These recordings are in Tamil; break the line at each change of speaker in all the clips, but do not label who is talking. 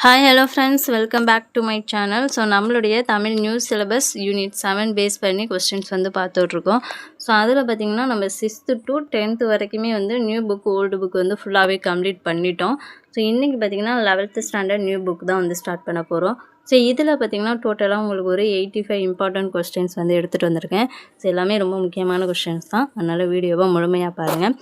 Hi hello friends, welcome back to my channel. So நம்மளுடைய Tamil new syllabus unit 7 base பண்ணி கொஸ்டின்ஸ் பார்த்துட்ருக்கோம். ஸோ அதில் பார்த்திங்கன்னா நம்ம 6th to 10th வரைக்குமே நியூ புக் ஓல்டு புக் ஃபுல்லாகவே கம்ப்ளீட் பண்ணிட்டோம். ஸோ இன்றைக்கி பார்த்திங்கன்னா 11th ஸ்டாண்டர்ட் நியூ புக் தான் ஸ்டார்ட் பண்ண போகிறோம். ஸோ இதில் பார்த்திங்கன்னா டோட்டலாக உங்களுக்கு ஒரு 85 இம்பார்ட்டன்ட் கொஸ்டின்ஸ் எடுத்துகிட்டு வந்திருக்கேன். ஸோ எல்லாமே ரொம்ப முக்கியமான கொஸ்டின்ஸ் தான், அதனால் வீடியோவை முழுமையாக பாருங்கள்.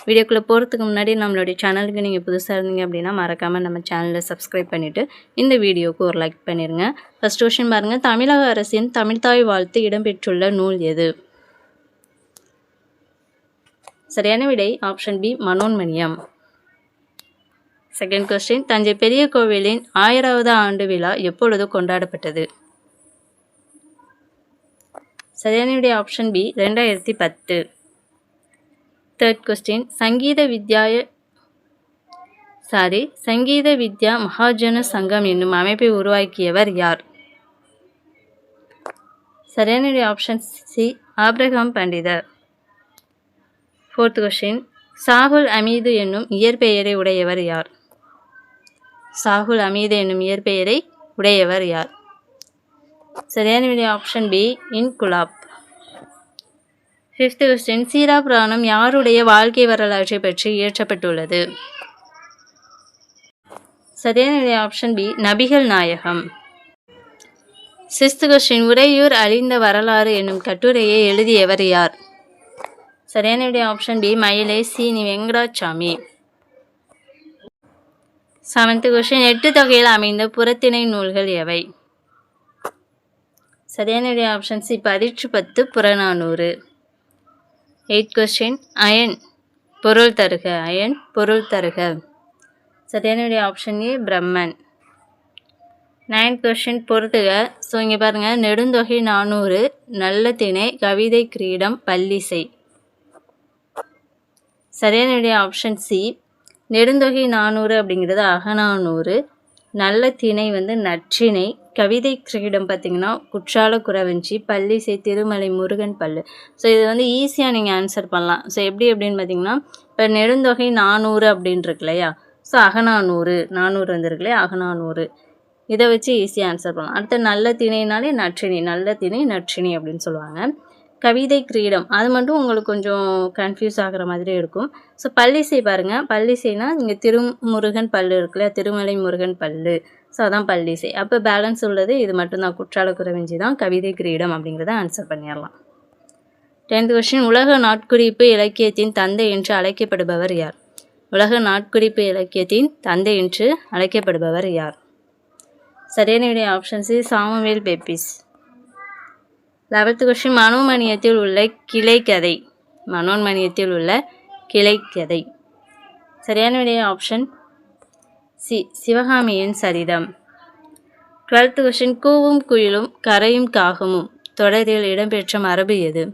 வீடியோக்குள்ளே போகிறதுக்கு முன்னாடி நம்மளுடைய சேனலுக்கு நீங்கள் புதுசாக இருந்தீங்க அப்படின்னா மறக்காமல் நம்ம சேனலை சப்ஸ்கிரைப் பண்ணிவிட்டு இந்த வீடியோவுக்கு ஒரு லைக் பண்ணிடுங்க. ஃபஸ்ட் கொஸ்டின் பாருங்கள், தமிழக அரசின் தமிழ்தாய் வாழ்த்து இடம்பெற்றுள்ள நூல் எது? சரியான விடை option B, Manonmaniyam. Second question, Thanjai பெரிய கோவிலின் 1000வது ஆண்டு விழா எப்பொழுது கொண்டாடப்பட்டது? சரியான விடை ஆப்ஷன் பி, 2010. தேர்ட் கொஸ்டின், சங்கீத வித்யா மகாஜன சங்கம் என்னும் அமைப்பை உருவாக்கியவர் யார்? சரியான விடை ஆப்ஷன் சி, ஆப்ரஹாம் பண்டிதர். ஃபோர்த் கொஸ்டின், சாகுல் அமீது என்னும் இயற்பெயரை உடையவர் யார்? சாகுல் அமீது என்னும் இயற்பெயரை உடையவர் யார்? சரியான விடை option B, Inkulab. Fifth question, Seera Puranam யாருடைய வாழ்க்கை வரலாற்றை பற்றி இயற்றப்பட்டுள்ளது? சரியான விடை ஆப்ஷன் பி, நபிகள் நாயகம். சிக்ஸ்த் கொஸ்டின், உறையூர் அழிந்த வரலாறு என்னும் கட்டுரையை எழுதியவர் யார்? சரியான விடை ஆப்ஷன் பி, மயிலை சீனி வெங்கடாச்சாமி. செவன்த் கொஸ்டின், 8 தொகையில் அமைந்த புறத்திணை நூல்கள் எவை? சரியான விடை ஆப்ஷன் சி, 10 புறநானூறு. 8th கொஸ்டின், அயன் பொருள் தருக. சரியான விடை ஆப்ஷன் ஏ, பிரம்மன். 9th கொஸ்டின், பொறுத்துக. ஸோ இங்கே பாருங்கள், நெடுந்தொகை 400, நல்ல திணை, கவிதை கிரீடம், பல்லிசை. சரியான விடை ஆப்ஷன் சி, நெடுந்தொகை 400 அப்படிங்கிறது அகநானூறு, நல்ல திணை நற்றிணை, கவிதை கிரீடம் பார்த்திங்கன்னா குற்றால குறவஞ்சி, பல்லிசை திருமலை முருகன் பல்லு. ஸோ இது ஈஸியாக நீங்கள் ஆன்சர் பண்ணலாம். ஸோ எப்படி அப்படின்னு பார்த்தீங்கன்னா, இப்போ நெடுந்தொகை 400 அப்படின்னு இருக்கு இல்லையா, ஸோ அகநானூறு 400 வந்துருக்கு இல்லையா, அகநானூறு இதை வச்சு ஈஸியாக ஆன்சர் பண்ணலாம். அடுத்து நல்ல திணைனாலே நற்றிணை, நல்ல திணை நற்றிணை அப்படின்னு சொல்லுவாங்க. கவிதை கிரீடம் அது மட்டும் உங்களுக்கு கொஞ்சம் கன்ஃபியூஸ் ஆகிற மாதிரி இருக்கும். ஸோ பல்லிசை பாருங்கள், பல்லிசைனா இங்கே திருமுருகன் பல்லு இருக்குல்ல, திருமலை முருகன் பல்லு, ஸோ அதான் பல்லிசை. அப்போ பேலன்ஸ் உள்ளது இது மட்டும்தான், குற்றால குறவஞ்சி தான் கவிதை கிரீடம் அப்படிங்கிறத ஆன்சர் பண்ணிடலாம். 10th கொஸ்டின், உலக நாட்குறிப்பு இலக்கியத்தின் தந்தை என்று அழைக்கப்படுபவர் யார்? உலக நாட்குறிப்பு இலக்கியத்தின் தந்தை என்று அழைக்கப்படுபவர் யார்? சரியான விடை option C, Samuel Pepys. 11th question, மனோன்மணியத்தில் உள்ள கிளைக்கதை. சரியான விடை ஆப்ஷன் சி, சிவகாமியின் சரிதம். 12th கொஸ்டின், கூவும் குயிலும் கரையும் காகமும் தொடரில் இடம்பெற்ற மரபு எது?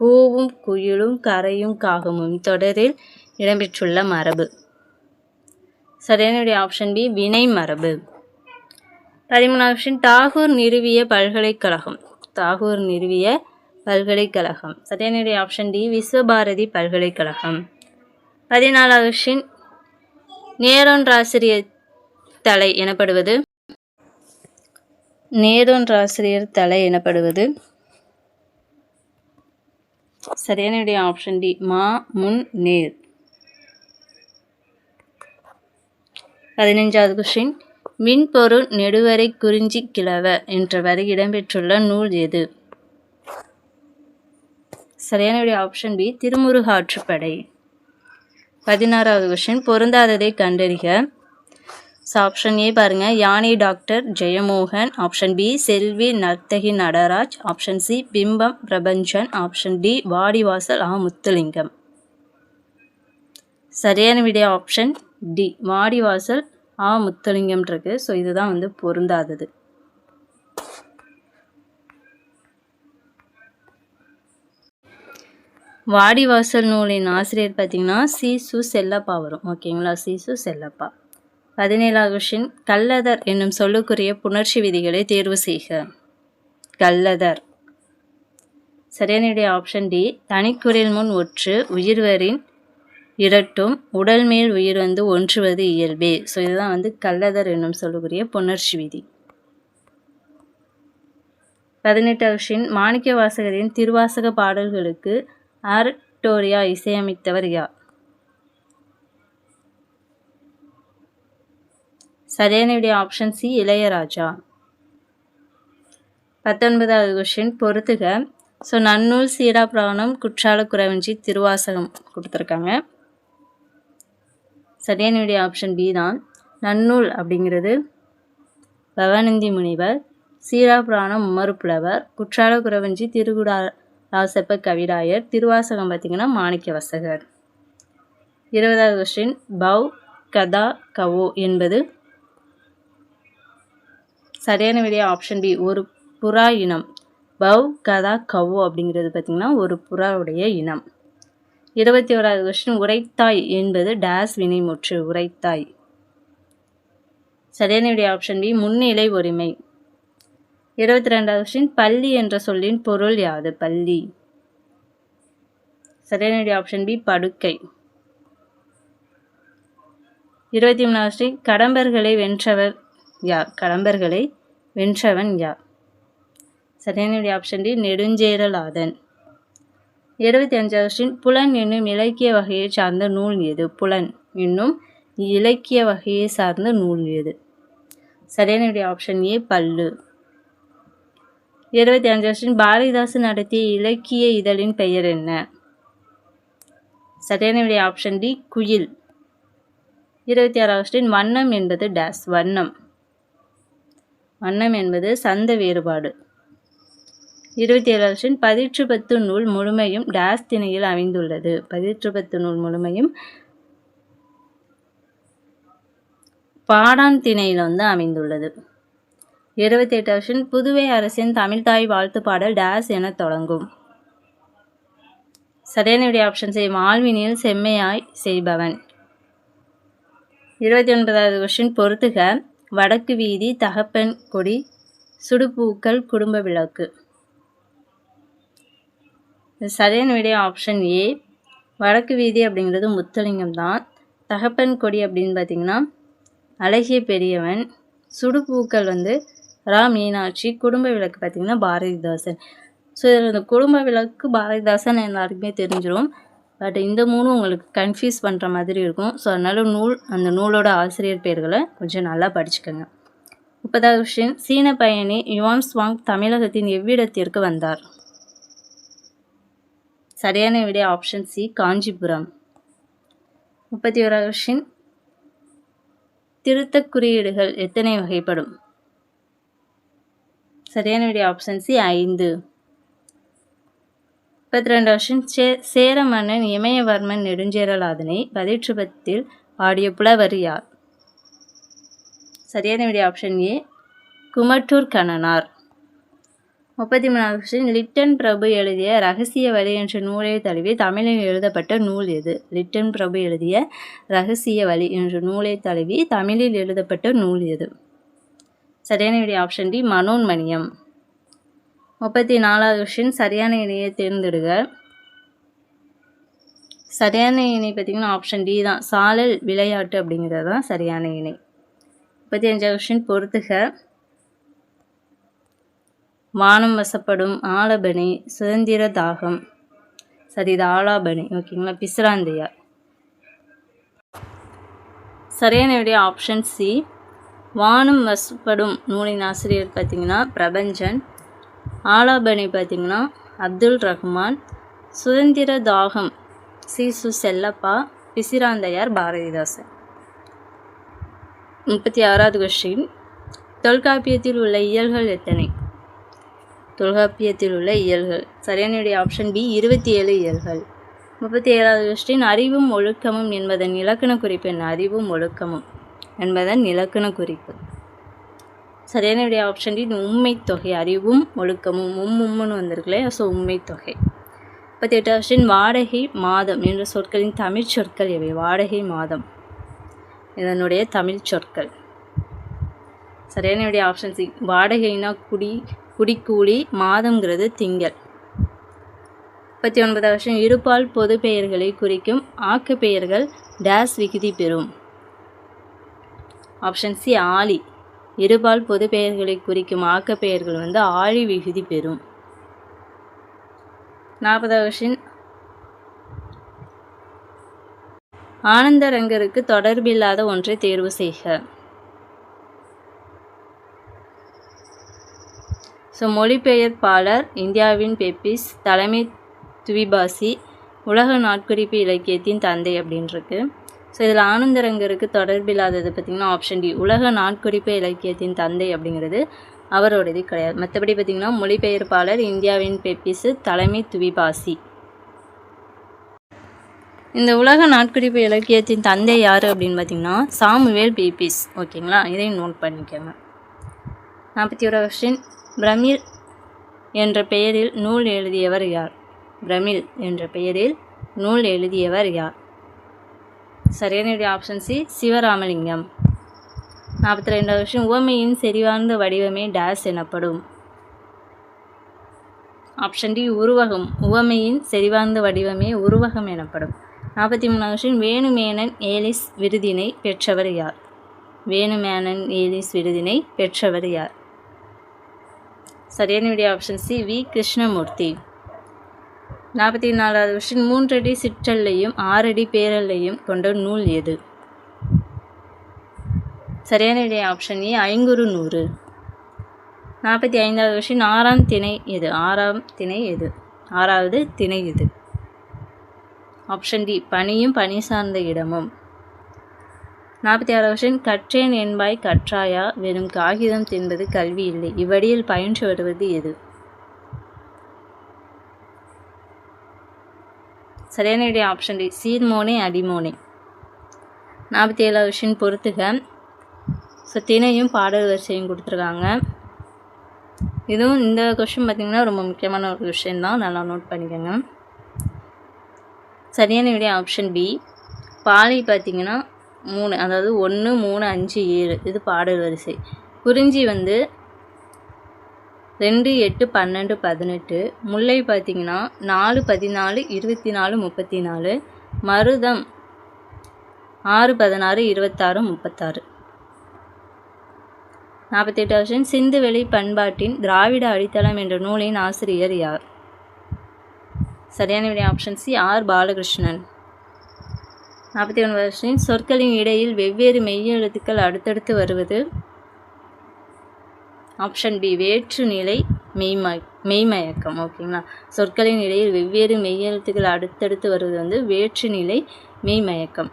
கூவும் குயிலும் கரையும் காகமும் தொடரில் இடம்பெற்றுள்ள மரபு. சரியான விடை ஆப்ஷன் பி, வினை மரபு. 13வது கொஸ்டின், தாகூர் நிறுவிய பல்கலைக்கழகம். சரியான விடை ஆப்ஷன் டி, விஸ்வபாரதி பல்கலைக்கழகம். 14வது கொஸ்டின், நேரொன்றாசிரியர் தலை எனப்படுவது? சரியான விடை ஆப்ஷன் டி, மா முன் நேர். 15வது கொஸ்டின், மின்பொருள் நெடுவரை குறிஞ்சி கிழவ என்ற வரி இடம்பெற்றுள்ள நூல் எது? சரியான விடை ஆப்ஷன் பி, திருமுருகாற்றுப்படை. 16வது கொஸ்டின், பொருந்தாததை கண்டறிக. ஸோ ஆப்ஷன் ஏ பாருங்கள், Yaanai doctor Jeyamohan, option B Selvi Narthaki Nataraj, option C Bimbam Prabanjan, option D Vaadivaasal Muthulingam. சரியான விடை ஆப்ஷன் டி, வாடிவாசல் முத்துலிங்கம் இருக்கு. ஸோ இதுதான் பொருந்தாதது. வாடிவாசல் நூலின் ஆசிரியர் பார்த்திங்கன்னா சீசு செல்லப்பா வரும். ஓகேங்களா, சீசு செல்லப்பா. 17வது கொஸ்டின், கல்லதர் என்னும் சொல்லுக்குரிய புணர்ச்சி விதிகளை தேர்வு செய்க. கல்லதர். சரியான விடை ஆப்ஷன் டி, தனிக்குறில் முன் ஒற்று, உயிர்வரின் இரட்டும் உடல் மேல் உயிர் வந்து ஒன்றுவது இயல்பே. ஸோ இதுதான் வந்து கள்ளதர் என்னும் சொல்லக்கூடிய புணர்ச்சி விதி. 18 மாணிக்க வாசகரின் திருவாசக பாடல்களுக்கு ஆர்டோரியா இசையமைத்தவர் யார்? சரியான விடை ஆப்ஷன் சி இளையராஜா. 19 பொறுத்துக. ஸோ நன்னூல் சீரா புராணம் குற்றால குறவஞ்சி திருவாசகம் கொடுத்துருக்காங்க. சரியான விடை ஆப்ஷன் பி தான். நன்னூல் அப்படிங்கிறது பவனந்தி முனிவர், சீரா புராணம் உமறுப்புலவர், குற்றால குறவஞ்சி திருகுடாராசப்ப கவிராயர், திருவாசகம் பார்த்திங்கன்னா மாணிக்க வாசகர். 20 பவ் கதா கவோ என்பது சரியான விடை ஆப்ஷன் பி ஒரு புறா இனம். பவ் கதா கவோ அப்படிங்கிறது பார்த்திங்கன்னா ஒரு புறாவுடைய இனம். 21 உரைத்தாய் என்பது டேஸ் வினைமுற்று. உரைத்தாய். சரியான விடை ஆப்ஷன் பி முன்னிலை உரிமை. 22 பள்ளி என்ற சொல்லின் பொருள் யாது? பள்ளி. சரியான விடை ஆப்ஷன் பி படுக்கை. 23 கடம்பர்களை வென்றவர் யார்? கடம்பர்களை வென்றவன் யார்? சரியான விடை ஆப்ஷன் டி நெடுஞ்சேரலாதன். 25 புலன் என்னும் இலக்கிய வகையை சார்ந்த நூல் எது? புலன் என்னும் இலக்கிய வகையை சார்ந்த நூல் எது? சரியான விடை ஆப்ஷன் ஏ பல்லு. 25 பாரதிதாசன் நடத்திய இலக்கிய இதழின் பெயர் என்ன? சரியான விடை ஆப்ஷன் டி குயில். 26 வண்ணம் என்பது டேஸ். வண்ணம். வண்ணம் என்பது சந்த வேறுபாடு. 27 பதிற்று நூல் முழுமையும் டேஸ் திணையில் அமைந்துள்ளது. பதிற்று நூல் முழுமையும் பாடான் திணையில் வந்து அமைந்துள்ளது. 28 புதுவை அரசின் தமிழ்தாய் வாழ்த்து பாடல் டேஸ் என தொடங்கும். சரியான விடை ஆப்ஷன் சி மால்வினில் செம்மையாய் செய்பவன். 29 பொறுத்துக. வடக்கு வீதி, தகப்பன் கொடி, சுடுபூக்கள், குடும்ப விளக்கு. சரியான விடை ஆப்ஷன் ஏ வடக்கு வீதி அப்படிங்கிறது முத்தலிங்கம் தான். தகப்பன் கொடி அப்படின்னு பார்த்திங்கன்னா அழகிய பெரியவன். சுடுபூக்கள் வந்து ரா மீனாட்சி. குடும்ப விளக்கு பார்த்திங்கன்னா பாரதிதாசன். ஸோ இதில் இந்த குடும்ப விளக்கு பாரதிதாசன் எல்லாருக்குமே தெரிஞ்சிடும். பட் இந்த மூணும் உங்களுக்கு கன்ஃபியூஸ் பண்ணுற மாதிரி இருக்கும். ஸோ அதனால் அந்த நூலோட ஆசிரியர் பேர்களை கொஞ்சம் நல்லா படிச்சுக்கோங்க. 30 சீன பயணி யுவான் ஸ்வாங் தமிழகத்தின் எவ்விடத்திற்கு வந்தார்? சரியான விடை ஆப்ஷன் சி காஞ்சிபுரம். 31 திருத்த குறியீடுகள் எத்தனை வகைப்படும்? சரியான விடை ஆப்ஷன் சி 5. 32 சேர மன்னன் இமயவர்மன் நெடுஞ்சேரலாதனை பதிற்றுப்பத்தில் பாடிய புலவர் யார்? சரியான விடை ஆப்ஷன் ஏ குமட்டூர் கண்ணனார். 33 லிட்டன் பிரபு எழுதிய ரகசிய வழி என்ற நூலை தழுவி தமிழில் எழுதப்பட்ட நூல் எது? லிட்டன் பிரபு எழுதிய ரகசிய வழி என்ற நூலை தழுவி தமிழில் எழுதப்பட்ட நூல் எது? சரியான விடை ஆப்ஷன் டி மனோன்மணியம். 34 சரியான இணையை தேர்ந்தெடுக. சரியான இணை பார்த்திங்கன்னா ஆப்ஷன் டி தான். சாழல் விளையாட்டு அப்படிங்கிறது தான் சரியான இணை. 35 பொறுத்துக. வானம் வசப்படும், ஆலபனை, சுதந்திர தாகம். சரி இது ஆலாபனை. ஓகேங்களா. பிசிராந்தையார். சரியான விடை ஆப்ஷன் சி வானம் வசப்படும் நூலின் ஆசிரியர் பார்த்திங்கன்னா பிரபஞ்சன். ஆலாபனை பார்த்திங்கன்னா அப்துல் ரஹ்மான். சுதந்திர தாகம் சீசு செல்லப்பா. பிசிராந்தையார் பாரதிதாசன். 36 தொல்காப்பியத்தில் உள்ள இயல்கள் எத்தனை? தொல்காப்பியத்தில் உள்ள இயல்கள். சரியான விடை ஆப்ஷன் பி 27 இயல்கள். 37 அறிவும் ஒழுக்கமும் என்பதன் இலக்கண குறிப்பு என்ன? அறிவும் ஒழுக்கமும் என்பதன் இலக்கண குறிப்பு. சரியான விடை ஆப்ஷன் டி உண்மை தொகை. அறிவும் ஒழுக்கமும் உம்முன்னு வந்திருக்கலே. ஸோ உண்மை தொகை. 38 வாடகை மாதம் என்ற சொற்களின் தமிழ் சொற்கள் எவை? வாடகை மாதம் இதனுடைய தமிழ் சொற்கள். சரியான விடை ஆப்ஷன் சி வாடகைனா குடிக்கூலி, மாதம்ங்கிறது திங்கள். 39வது கொஸ்டின் இருபால் பொது பெயர்களை குறிக்கும் ஆக்க பெயர்கள் டேஸ் விகுதி பெறும். ஆப்ஷன் சி ஆழி. இருபால் பொது பெயர்களை குறிக்கும் ஆக்க பெயர்கள் வந்து ஆழி விகுதி பெறும். 40வது கொஸ்டின் ஆனந்தரங்கருக்கு தொடர்பில்லாத ஒன்றை தேர்வு செய்க. மொழிபெயர்ப்பாளர், இந்தியாவின் பெப்பிஸ், தலைமை துவிபாசி, உலக நாட்குறிப்பு இலக்கியத்தின் தந்தை அப்படின்ருக்கு. இதில் ஆனந்தரங்கருக்கு தொடர்பில்லாதது பார்த்திங்கன்னா ஆப்ஷன் டி உலக நாட்குறிப்பு இலக்கியத்தின் தந்தை அப்படிங்கிறது அவரோடது கிடையாது. மற்றபடி பார்த்திங்கன்னா மொழிபெயர்ப்பாளர், இந்தியாவின் பெப்பிஸ், தலைமை துவிபாசி. இந்த உலக நாட்குறிப்பு இலக்கியத்தின் தந்தை யார் அப்படின்னு பார்த்திங்கன்னா சாமுவேல் பீப்பிஸ். ஓகேங்களா, இதையும் நோட் பண்ணிக்கோங்க. 41வது கொஸ்டின் பிரமிழ் என்ற பெயரில் நூல் எழுதியவர் யார்? பிரமிழ் என்ற பெயரில் நூல் எழுதியவர் யார்? சரியான ஆப்ஷன் சி சிவராமலிங்கம். 42வது கொஸ்டின் உவமையின் செறிவார்ந்த வடிவமே டேஸ் எனப்படும். ஆப்ஷன் டி உருவகம். உவமையின் செறிவார்ந்த வடிவமே உருவகம் எனப்படும். 43வது கொஸ்டின் வேணுமேனன் ஏலிஸ் விருதினை பெற்றவர் யார்? வேணுமேனன் ஏலிஸ் விருதினை பெற்றவர் யார்? சரியான ஆப்ஷன் சி வி கிருஷ்ணமூர்த்தி. 44வது கொஸ்டின் 3 அடி சிற்றல்லையும் 6 அடி பேரல்லையும் கொண்ட நூல் எது? சரியான ஆப்ஷன் ஏ ஐங்குறு நூறு. 45வது கொஸ்டின் ஆறாம் திணை எது? ஆறாவது திணை எது? ஆப்ஷன் டி பனியும் பனி சார்ந்த இடமும். 46வது கொஸ்டின் கற்றேன் என்பாய் கற்றாயா, வெறும் காகிதம் தின்பது கல்வி இல்லை, இவ்வடியில் பயின்று வருவது எது? சரியான ஆப்ஷன் டி சீர்மோனே அடிமோனே. 47வது கொஸ்டின் பொறுத்துக. திணையும் பாடல் வரிசையும் கொடுத்துருக்காங்க. இதுவும் இந்த கொஸ்டின் பார்த்திங்கன்னா ரொம்ப முக்கியமான ஒரு கொஸ்டின் தான், நல்லா நோட் பண்ணிக்கோங்க. சரியான ஆப்ஷன் பி பாலை பார்த்திங்கன்னா 3, அதாவது 1, 3, 5, 7 இது பாடல் வரிசை. குறிஞ்சி வந்து 2, 8, 12, 18. முல்லை பார்த்திங்கன்னா 4, 14, 24, 34. மருதம் 6, 16, 26, 36. 48வது கொஸ்டின் சிந்துவெளி பண்பாட்டின் திராவிட அடித்தளம் என்ற நூலின் ஆசிரியர் யார்? சரியான ஆப்ஷன் சி ஆர் பாலகிருஷ்ணன். 49வது கொஸ்டின் சொற்களின் இடையில் வெவ்வேறு மெய்யெழுத்துக்கள் அடுத்தடுத்து வருவது? ஆப்ஷன் பி வேற்று நிலை மெய்மயக்கம். ஓகேங்களா, சொற்களின் இடையில் வெவ்வேறு மெய்யெழுத்துக்கள் அடுத்தடுத்து வருவது வந்து வேற்று நிலை மெய்மயக்கம்.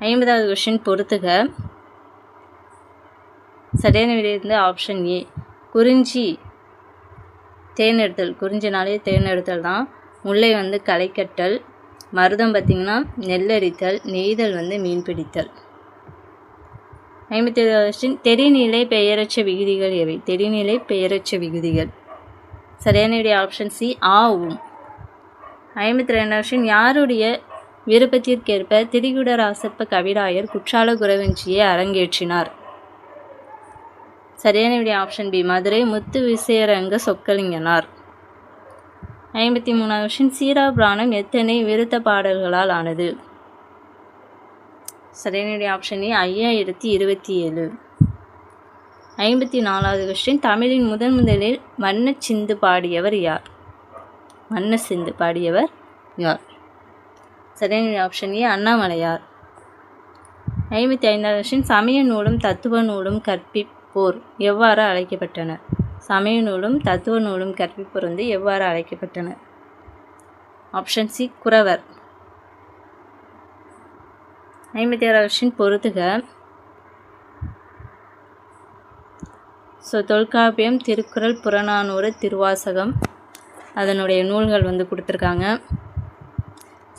50வது கொஸ்டின் பொறுத்துக. சரியான விடை வந்து ஆப்ஷன் ஏ குறிஞ்சி தேர்ந்தெடுத்தல். குறிஞ்சினாலே தேர்ந்தெடுத்தல் தான். முல்லை வந்து களைக்கட்டல். மருதம் பார்த்திங்கன்னா நெல்லரித்தல். நெய்தல் வந்து மீன்பிடித்தல். 57வது கொஸ்டின் தெரிநிலை பெயரச்ச விகுதிகள் எவை? தெரிநிலை பெயரச்ச விகுதிகள். சரியான ஆப்ஷன் சி ஆவும். 52வது கொஸ்டின் யாருடைய விருப்பத்திற்கேற்ப திரிகுடராசப்ப கவிராயர் குற்றால குறவஞ்சியை அரங்கேற்றினார்? சரியான ஆப்ஷன் பி மதுரை முத்து விசயரங்க சொக்கலிங்கனார். 53வது கொஸ்டின் சீராபுராணம் எத்தனை விருத்த பாடல்களால் ஆனது? சரியான ஆப்ஷன் ஏ 5027. 54வது கொஸ்டின் தமிழின் முதலில் மன்னச்சிந்து பாடியவர் யார்? மன்னசிந்து பாடியவர் யார்? சரியான ஆப்ஷன் ஏ அண்ணாமலையார். 55வது கொஸ்டின் சமய நூலும் தத்துவ நூலும் கற்பிப்போர் எவ்வாறு அழைக்கப்பட்டனர்? சமய நூலும் தத்துவ நூலும் கற்பிப்போர் வந்து எவ்வாறு அழைக்கப்பட்டனர்? ஆப்ஷன் சி குறவர். 56வது கொஸ்டின் பொறுத்துக. தொல்காப்பியம், திருக்குறள், புறநானூறு, திருவாசகம் அதனுடைய நூல்கள் வந்து கொடுத்துருக்காங்க.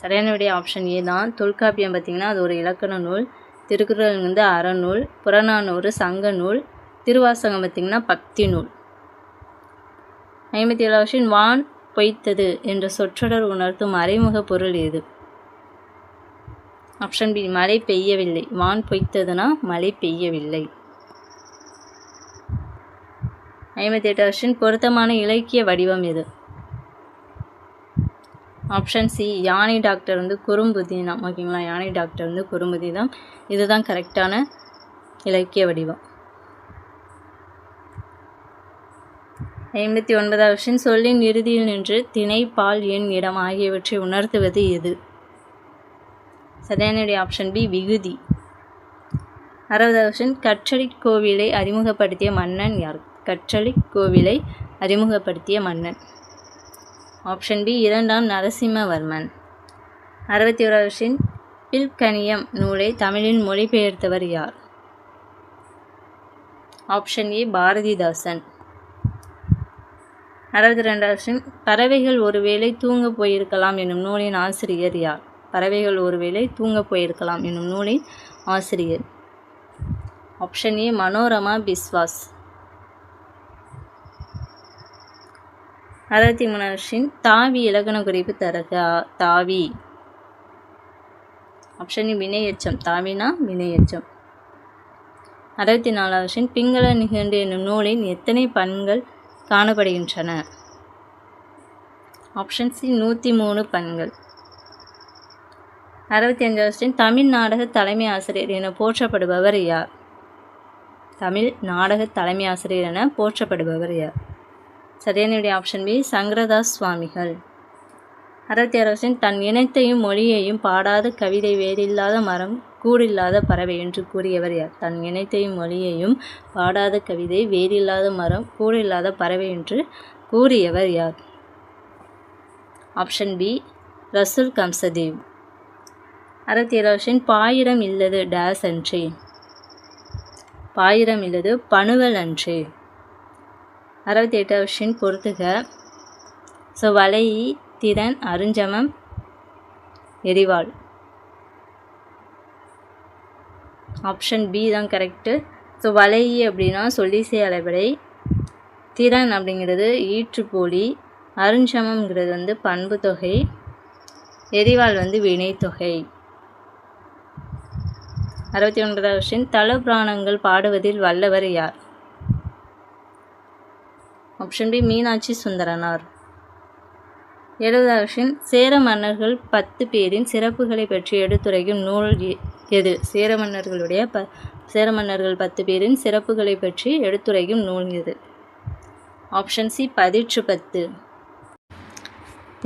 சரியான ஆப்ஷன் ஏ தான். தொல்காப்பியம் பார்த்திங்கன்னா அது ஒரு இலக்கண நூல். திருக்குறள் வந்து அறநூல். புறநானூறு சங்க நூல். திருவாசகம் பார்த்திங்கன்னா பக்தி நூல். 57வது கொஸ்டின் வான் பொய்த்தது என்ற சொற்றொடர் உணர்த்தும் மறைமுக பொருள் எது? ஆப்ஷன் பி மழை பெய்யவில்லை. வான் பொய்த்ததுன்னா மழை பெய்யவில்லை. 58வது கொஸ்டின் பொருத்தமான இலக்கிய வடிவம் எது? ஆப்ஷன் சி யானை டாக்டர் வந்து குறும்புதி தான். ஓகேங்களா, யானை டாக்டர் வந்து குறும்புதி தான். இதுதான் கரெக்டான இலக்கிய வடிவம். 59வது கொஸ்டின், சொல்லின் இறுதியில் நின்று திணை, பால், எண், இடம் ஆகியவற்றை உணர்த்துவது எது? சரியான ஆப்ஷன் பி விகுதி. 60வது கொஸ்டின், கற்றளிக் கோவிலை அறிமுகப்படுத்திய மன்னன் யார்? கற்றளிக் கோவிலை அறிமுகப்படுத்திய மன்னன். ஆப்ஷன் பி 2ஆம் நரசிம்மவர்மன். 61வது கொஸ்டின், பில்கணியம் நூலை தமிழில் மொழிபெயர்த்தவர் யார்? Option A Bharathidasan. 62வது கொஸ்டின், பறவைகள் ஒருவேளை தூங்க போயிருக்கலாம் என்னும் நூலின் ஆசிரியர் யார்? பறவைகள் ஒருவேளை தூங்க போயிருக்கலாம் என்னும் நூலின் ஆசிரியர். Option A Manorama Biswas. 63வது கொஸ்டின், தாவி இலக்கண குறிப்பு தருக. தாவி. ஆப்ஷன் ஏ வினையெச்சம். தாவினா வினையெச்சம். 64வது கொஸ்டின், பிங்கள நிகண்டு என்னும் நூலின் எத்தனை பண்கள் காணப்படுகின்றன? ஆப்ஷன் சி 103 பண்கள். 65வது கொஸ்டின், தமிழ் நாடக தலைமை ஆசிரியர் என போற்றப்படுபவர் யார்? தமிழ் நாடக தலைமை ஆசிரியர் என போற்றப்படுபவர் யார்? சரியான ஆப்ஷன் பி சங்கரதாஸ் சுவாமிகள். 66வது கொஸ்டின், தன் இனத்தையும் மொழியையும் பாடாத கவிதை வேறில்லாத மரம் கூடில்லாத பறவை என்று கூறியவர் யார்? தன் இனத்தையும் மொழியையும் பாடாத கவிதை வேறில்லாத மரம் கூடில்லாத பறவை என்று கூறியவர் யார்? ஆப்ஷன் பி ரசூல் கம்சதேவ். 67வது கொஸ்டின், பாயிரம் இல்லது டேஸ் அன்றே. பாயிரம் இல்லது பணுவல் அன்றே. 68வது கொஸ்டின் பொறுத்துக. ஸோ வலை, திறன், அருஞ்சமம், எரிவாள். ஆப்ஷன் பி தான் கரெக்டு. ஸோ வலை அப்படின்னா சொல்லிசை அளபடை, திறன் அப்படிங்கிறது ஈற்றுப்போலி, அருஞ்சமம்ங்கிறது வந்து பண்பு தொகை, எரிவாள் வந்து வினைத்தொகை. 69வது கொஸ்டின், தலபுராணங்கள் பாடுவதில் வல்லவர் யார்? Option B Meenakshi Sundaranar. 70வது கொஸ்டின், சேர மன்னர்கள் 10 பேரின் சிறப்புகளை பற்றி எடுத்துரைக்கும் நூல் எது? சேர மன்னர்கள் 10 பேரின் சிறப்புகளை பற்றி எடுத்துரைக்கும் நூல் எது? ஆப்ஷன் சி பதிற்று 10.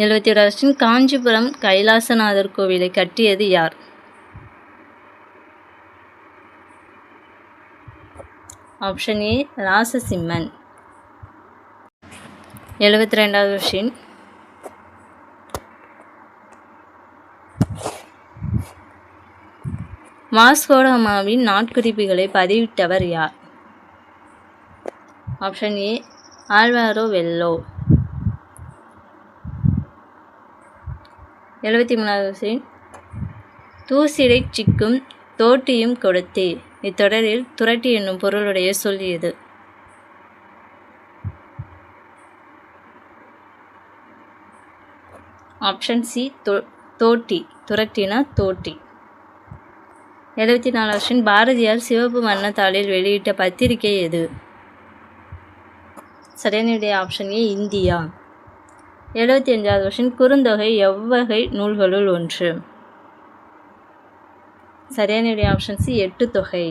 71வது கொஸ்டின், காஞ்சிபுரம் கைலாசநாதர் கோவிலை கட்டியது யார்? Option A Rajasimhan. 72வது கொஸ்டின், வாஸ்கோடகாமாவின் நாட்குறிப்புகளை பதிவிட்டவர் யார்? ஆப்ஷன் ஏ ஆல்வாரோ வெல்லோ. 73வது கொஸ்டின், தூசிடை சிக்கும் தோட்டியும் கொடுத்தே இத்தொடரில் துரட்டி என்னும் பொருளுடைய சொல் எது? ஆப்ஷன் சி தோட்டி. துரட்டினா தோட்டி. 74வது கொஸ்டின், பாரதியார் சிவப்பு வண்ணத்தாளில் வெளியிட்ட பத்திரிகை எது? சரியான ஆப்ஷன் ஏ இந்தியா. 75வது கொஸ்டின், குறுந்தொகை எவ்வகை நூல்களுள் ஒன்று? சரியான ஆப்ஷன் சி 8 தொகை.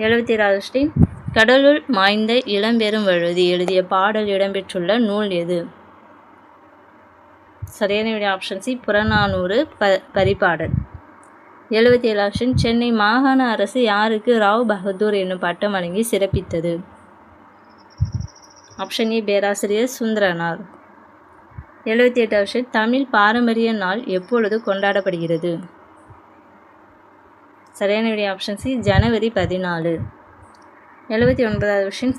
77வது கொஸ்டின், கடலுள் மாய்ந்த இளம்பெரும் வழுதி எழுதிய பாடல் இடம்பெற்றுள்ள நூல் எது? சரியான ஆப்ஷன் சி புறநானூறு பரிபாடல். 77வது கொஸ்டின், சென்னை மாகாண அரசு யாருக்கு ராவ் பகதூர் என்னும் பட்டம் வழங்கி சிறப்பித்தது? ஆப்ஷன் ஏ பேராசிரியர் சுந்தரனார். 78வது கொஸ்டின், தமிழ் பாரம்பரிய நாள் எப்பொழுது கொண்டாடப்படுகிறது? சரியான ஆப்ஷன் சி ஜனவரி 14. 79வது கொஸ்டின்,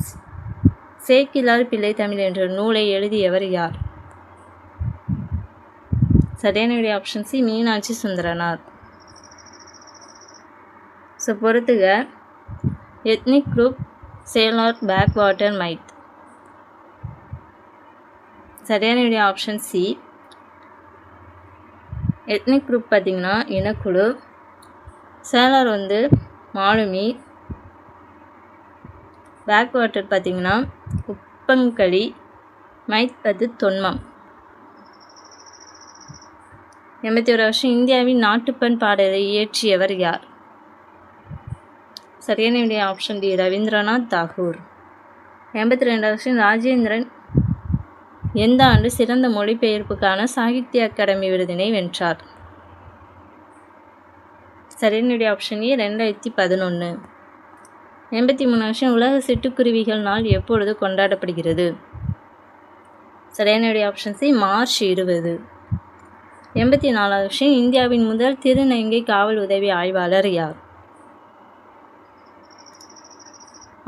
சேக்கிலார் பிள்ளை தமிழ் என்ற நூலை எழுதியவர் யார்? சரியான option C Meenakshi Sundaranar. So பொறுத்துக. Ethnic group சேலார் back water மைத். சரியான ஆப்ஷன் சி. எத்னிக் குரூப் பார்த்திங்கன்னா இனக்குழு, சேலார் வந்து மாலுமி, பேக் வாட்டர் பார்த்திங்கன்னா உப்பங்களி, மைத் அது தொன்மம். 81 வருஷம் இந்தியாவின் நாட்டுப்பண் பாடலை இயற்றியவர் யார்? சரியான விடை ஆப்ஷன் டி, ரவீந்திரநாத் தாகூர். 82 வருஷம் ராஜேந்திரன் எந்த ஆண்டு சிறந்த மொழிபெயர்ப்புக்கான சாகித்ய அகாடமி விருதினை வென்றார்? சரியான விடை ஆப்ஷன் ஏ, 2011. 83 வருஷம் உலக சிட்டுக்குருவிகள் நாள் எப்பொழுது கொண்டாடப்படுகிறது? சரியான விடை ஆப்ஷன் சி, மார்ச் 20. 84 வருஷம் இந்தியாவின் முதல் திருநங்கை காவல் உதவி ஆய்வாளர் யார்?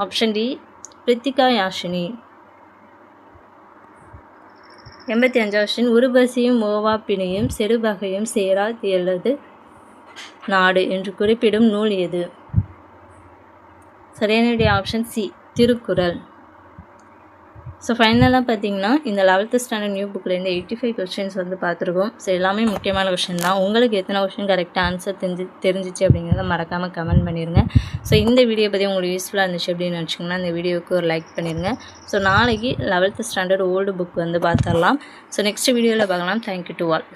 Option D, Prithika Yashini. 85 வருஷம் உருபசியும் ஓவாப்பினையும் செடுபகையும் சேரா தியலது நாடு என்று குறிப்பிடும் நூல் எது? சரியான விடை ஆப்ஷன் சி, திருக்குறள். ஸோ ஃபைனலாக பார்த்தீங்கன்னா இந்த 11th ஸ்டாண்டர்ட் நியூ புக்லேருந்து 85 கொஸ்டின்ஸ் வந்து பார்த்துருக்கோம். ஸோ எல்லாமே முக்கியமான கொஸ்டின் தான். உங்களுக்கு எத்தனை கொஸ்டின் கரெக்டாக ஆன்சர் தெரிஞ்சிச்சு அப்படிங்கிறத மறக்காமல் கமெண்ட் பண்ணிடுங்க. ஸோ இந்த வீடியோ பற்றி உங்களுக்கு யூஸ்ஃபுல்லாக இருந்துச்சு அப்படின்னு நினச்சிங்கன்னா இந்த வீடியோவுக்கு ஒரு லைக் பண்ணிடுங்க. ஸோ நாளைக்கு 11th ஸ்டாண்டர்ட் ஓல்டு புக் வந்து பார்த்துடலாம். ஸோ நெக்ஸ்ட் வீடியோவில் பார்க்கலாம். Thank you to all.